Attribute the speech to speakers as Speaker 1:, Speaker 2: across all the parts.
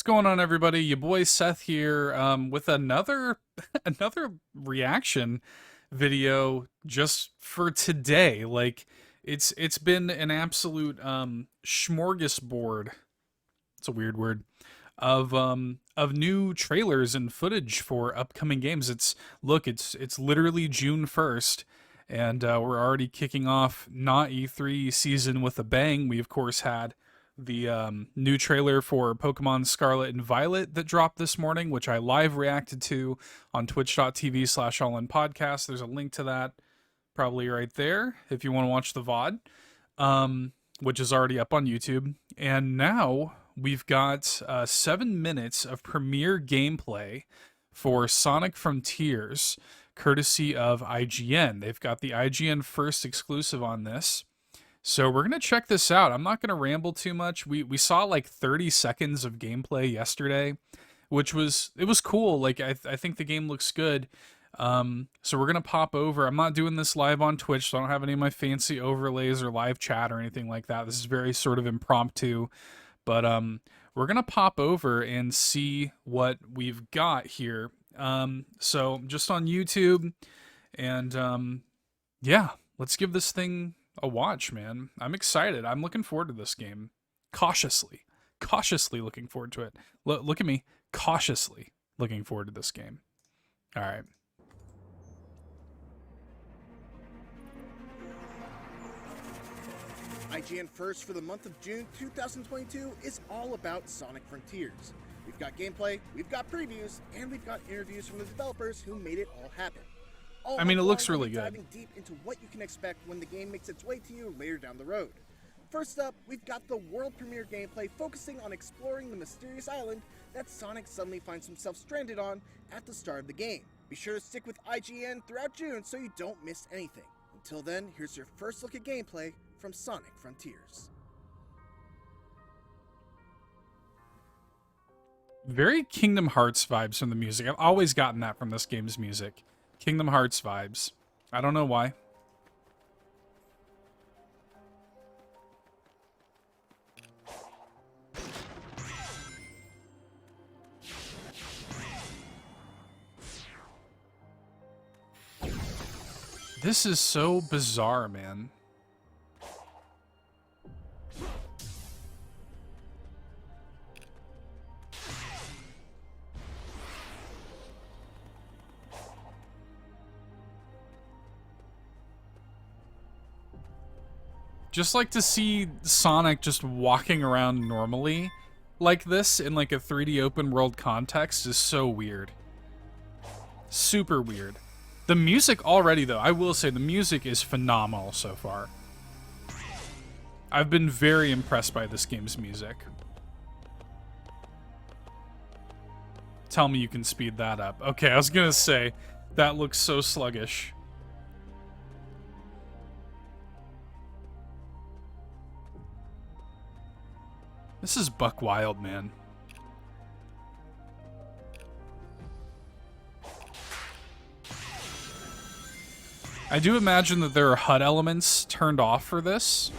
Speaker 1: What's going on, everybody? Your boy Seth here, with another another reaction video just for today. Like it's been an absolute smorgasbord. It's a weird word of new trailers and footage for upcoming games. It's literally June 1st. And we're already kicking off not E3 season with a bang. We of course had the new trailer for Pokemon Scarlet and Violet that dropped this morning, which I live reacted to on twitch.tv/allinpodcast. There's a link to that probably right there if you want to watch the VOD, which is already up on YouTube. And now we've got 7 minutes of premiere gameplay for Sonic Frontiers, courtesy of IGN. They've got the IGN First exclusive on this. So we're going to check this out. I'm not going to ramble too much. We saw like 30 seconds of gameplay yesterday, which was cool. Like I think the game looks good. So we're going to pop over. I'm not doing this live on Twitch, so I don't have any of my fancy overlays or live chat or anything like that. This is very sort of impromptu. But we're going to pop over and see what we've got here. So just on YouTube, and yeah, let's give this thing a watch, man. I'm excited. I'm looking forward to this game. Cautiously looking forward to it. Look at me, cautiously looking forward to this game. All right.
Speaker 2: IGN First for the month of June 2022 is all about Sonic Frontiers. We've got gameplay, we've got previews, and we've got interviews from the developers who made it all happen.
Speaker 1: I mean, it looks really good.
Speaker 2: Diving deep into what you can expect when the game makes its way to you later down the road. First up, we've got the world premiere gameplay focusing on exploring the mysterious island that Sonic suddenly finds himself stranded on at the start of the game. Be sure to stick with IGN throughout June so you don't miss anything. Until then, here's your first look at gameplay from Sonic Frontiers.
Speaker 1: Very Kingdom Hearts vibes from the music. I've always gotten that from this game's music. Kingdom Hearts vibes. I don't know why. This is so bizarre, man. Just like to see Sonic just walking around normally like this in like a 3D open world context is so weird. Super weird. The music already, though, I will say the music is phenomenal so far. I've been very impressed by this game's music. Tell me you can speed that up. Okay, I was gonna say, that looks so sluggish. This is buck wild, man. I do imagine that there are HUD elements turned off for this.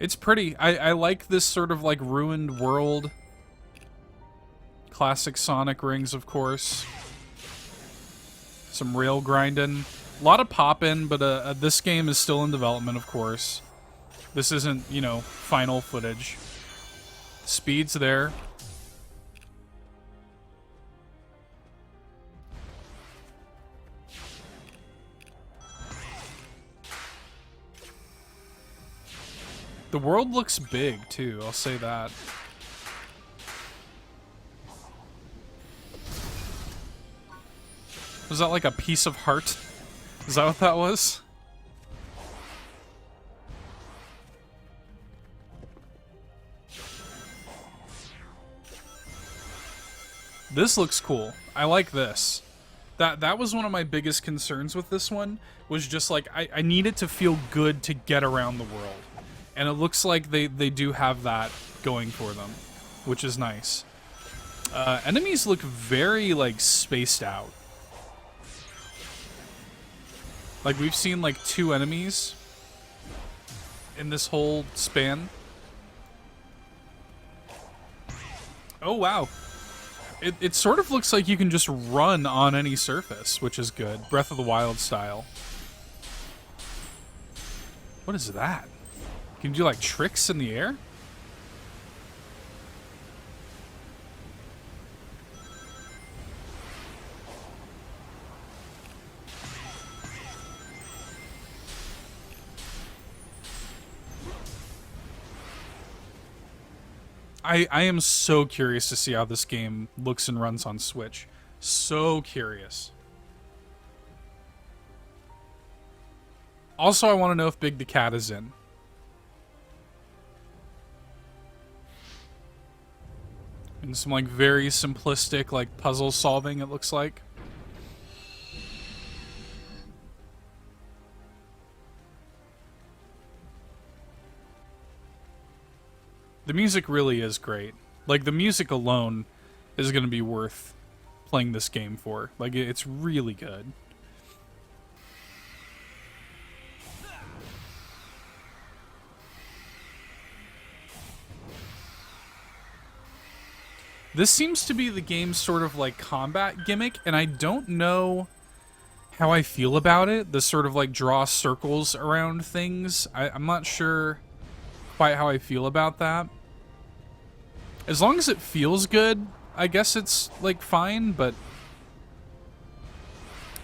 Speaker 1: It's pretty. I like this sort of like ruined world. Classic Sonic rings, of course. Some rail grinding. A lot of poppin', but this game is still in development, of course. This isn't, you know, final footage. Speed's there. The world looks big, too. I'll say that. Was that like a piece of heart? Is that what that was? This looks cool. I like this. That was one of my biggest concerns with this one, was just like, I need it to feel good to get around the world. And it looks like they do have that going for them, which is nice. Enemies look very, like, spaced out. Like, we've seen like 2 enemies in this whole span. Oh, wow. It sort of looks like you can just run on any surface, which is good. Breath of the Wild style. What is that? Can you do like tricks in the air? I am so curious to see how this game looks and runs on Switch. So curious. Also, I want to know if Big the Cat is in. And some like very simplistic like puzzle solving, it looks like. The music really is great. Like, the music alone is going to be worth playing this game for. Like, it's really good. This seems to be the game's sort of like combat gimmick, and I don't know how I feel about it. The sort of like draw circles around things. I'm not sure quite how I feel about that. As long as it feels good, I guess it's like fine, but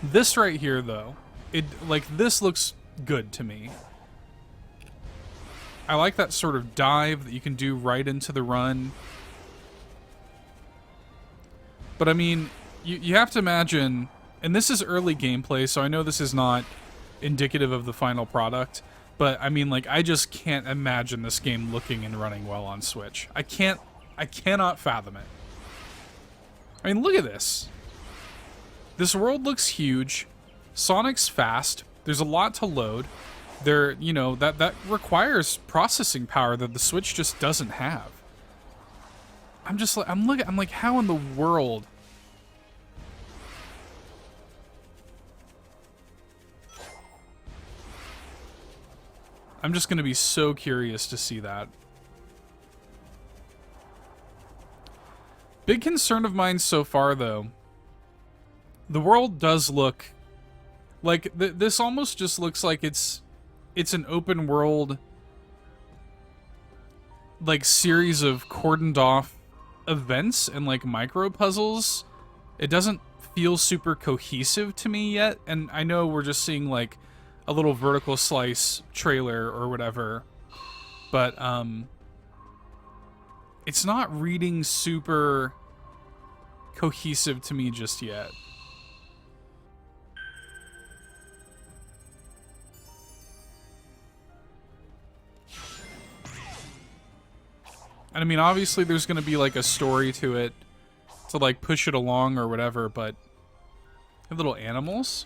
Speaker 1: this right here though, this looks good to me. I like that sort of dive that you can do right into the run. But I mean, you have to imagine, and this is early gameplay, so I know this is not indicative of the final product, but I mean, like, I just can't imagine this game looking and running well on Switch. I cannot fathom it. I mean, look at this. This world looks huge. Sonic's fast. There's a lot to load. There, you know, that requires processing power that the Switch just doesn't have. I'm just like, I'm like, how in the world? I'm just gonna be so curious to see that. Big concern of mine so far, though, the world does look like this almost just looks like it's an open world, like, series of cordoned off events and like micro puzzles. It doesn't feel super cohesive to me yet, and I know we're just seeing like a little vertical slice trailer or whatever, but it's not reading super cohesive to me just yet. And I mean, obviously there's going to be like a story to it to like push it along or whatever, but little animals.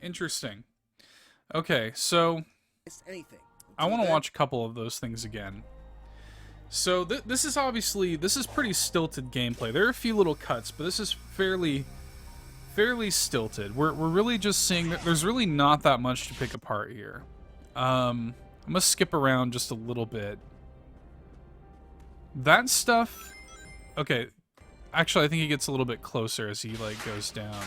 Speaker 1: Interesting. Okay, so I want to watch a couple of those things again. So this is obviously, this is pretty stilted gameplay. There are a few little cuts, but this is fairly stilted. We're really just seeing that there's really not that much to pick apart here. I'm gonna skip around just a little bit. That stuff, okay. Actually, I think he gets a little bit closer as he like goes down.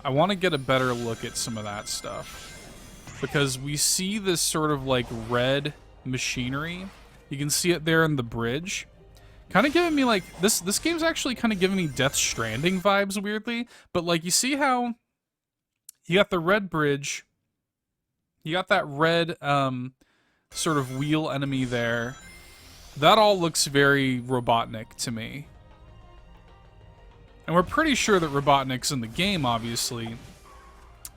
Speaker 1: I want to get a better look at some of that stuff, because we see this sort of like red machinery. You can see it there in the bridge. Kind of giving me like, this game's actually kind of giving me Death Stranding vibes weirdly, but like you see how you got the red bridge, you got that red sort of wheel enemy there. That all looks very Robotnik to me. And we're pretty sure that Robotnik's in the game, obviously.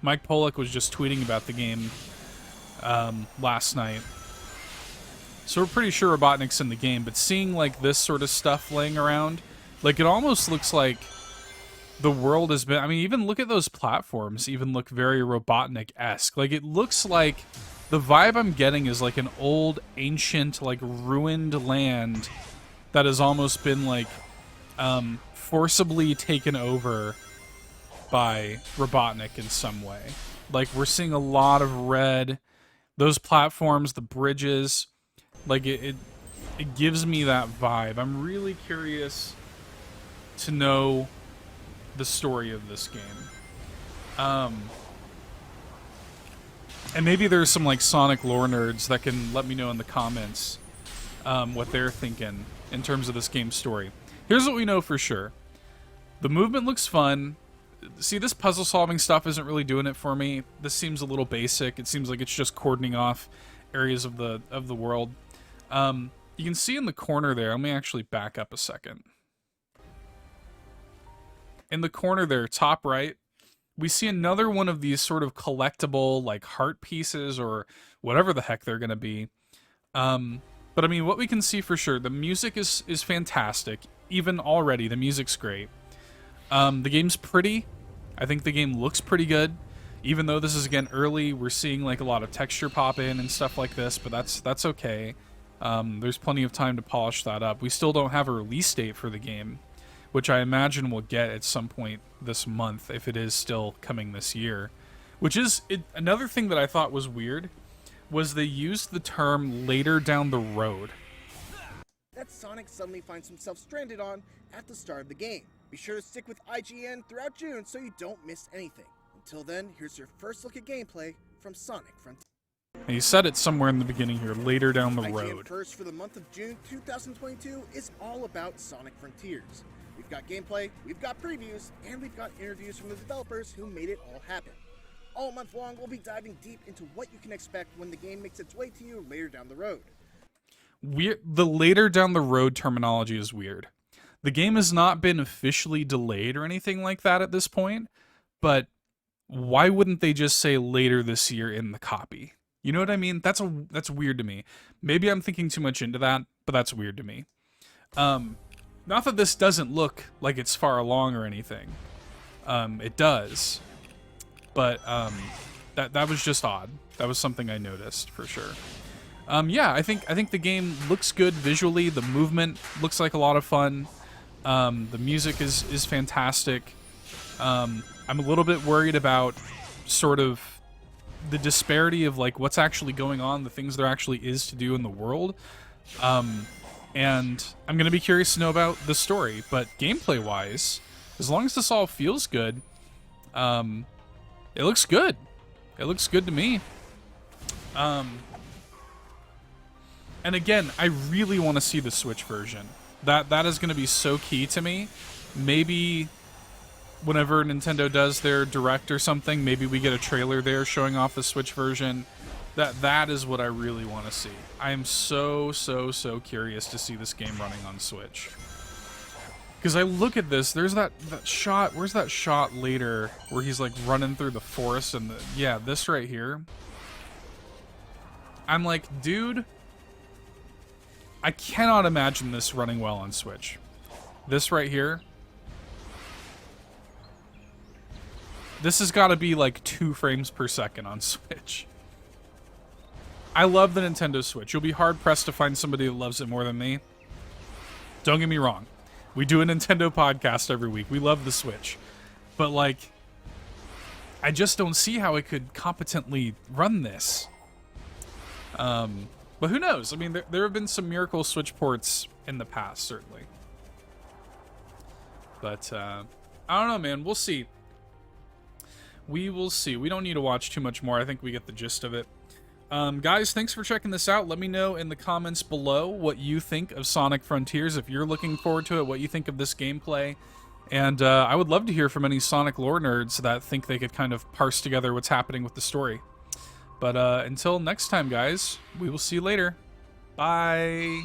Speaker 1: Mike Pollock was just tweeting about the game last night. So we're pretty sure Robotnik's in the game, but seeing like this sort of stuff laying around, like it almost looks like the world has been. I mean, even look at those platforms. Even look very Robotnik-esque. Like, it looks like the vibe I'm getting is like an old, ancient, like ruined land that has almost been like forcibly taken over by Robotnik in some way. Like, we're seeing a lot of red. Those platforms, the bridges, like it gives me that vibe. I'm really curious to know the story of this game. And maybe there's some like Sonic lore nerds that can let me know in the comments what they're thinking in terms of this game's story. Here's what we know for sure. The movement looks fun. See, this puzzle solving stuff isn't really doing it for me. This seems a little basic. It seems like it's just cordoning off areas of the world. You can see in the corner there, let me actually back up a second. In the corner there, top right, we see another one of these sort of collectible, like, heart pieces or whatever the heck they're going to be. But, I mean, what we can see for sure, the music is fantastic. Even already, the music's great. The game's pretty. I think the game looks pretty good. Even though this is, again, early, we're seeing, like, a lot of texture pop in and stuff like this, but that's okay. There's plenty of time to polish that up. We still don't have a release date for the game, which I imagine we'll get at some point this month, if it is still coming this year. Which is, another thing that I thought was weird, was they used the term later down the road.
Speaker 2: That Sonic suddenly finds himself stranded on at the start of the game. Be sure to stick with IGN throughout June so you don't miss anything. Until then, here's your first look at gameplay from Sonic Frontiers.
Speaker 1: And you said it somewhere in the beginning here, later down the
Speaker 2: IGN
Speaker 1: road.
Speaker 2: First for the month of June 2022 is all about Sonic Frontiers. We've got gameplay, we've got previews, and we've got interviews from the developers who made it all happen. All month long, we'll be diving deep into what you can expect when the game makes its way to you later down the road.
Speaker 1: The later down the road terminology is weird. The game has not been officially delayed or anything like that at this point, but why wouldn't they just say later this year in the copy? You know what I mean? That's weird to me. Maybe I'm thinking too much into that, but that's weird to me. Not that this doesn't look like it's far along or anything. It does. But that was just odd. That was something I noticed for sure. Yeah, I think the game looks good visually. The movement looks like a lot of fun. The music is fantastic. I'm a little bit worried about sort of the disparity of like what's actually going on, the things there actually is to do in the world. And I'm gonna be curious to know about the story. But gameplay wise, as long as this all feels good, it looks good. It looks good to me. And again, I really want to see the Switch version. That is going to be so key to me. Maybe whenever Nintendo does their Direct or something, maybe we get a trailer there showing off the Switch version. That is what I really want to see. I am so curious to see this game running on Switch. Because I look at this, there's that shot, where's that shot later where he's like running through the forest and yeah, this right here. I'm like, dude, I cannot imagine this running well on Switch. This right here. This has got to be like 2 frames per second on Switch. I love the Nintendo Switch. You'll be hard-pressed to find somebody that loves it more than me. Don't get me wrong. We do a Nintendo podcast every week. We love the Switch. But, like, I just don't see how it could competently run this. But who knows? I mean, there have been some miracle Switch ports in the past, certainly. But, I don't know, man. We'll see. We will see. We don't need to watch too much more. I think we get the gist of it. Guys, thanks for checking this out. Let me know in the comments below what you think of Sonic Frontiers, if you're looking forward to it, what you think of this gameplay. And I would love to hear from any Sonic lore nerds that think they could kind of parse together what's happening with the story. But until next time, guys, we will see you later. Bye.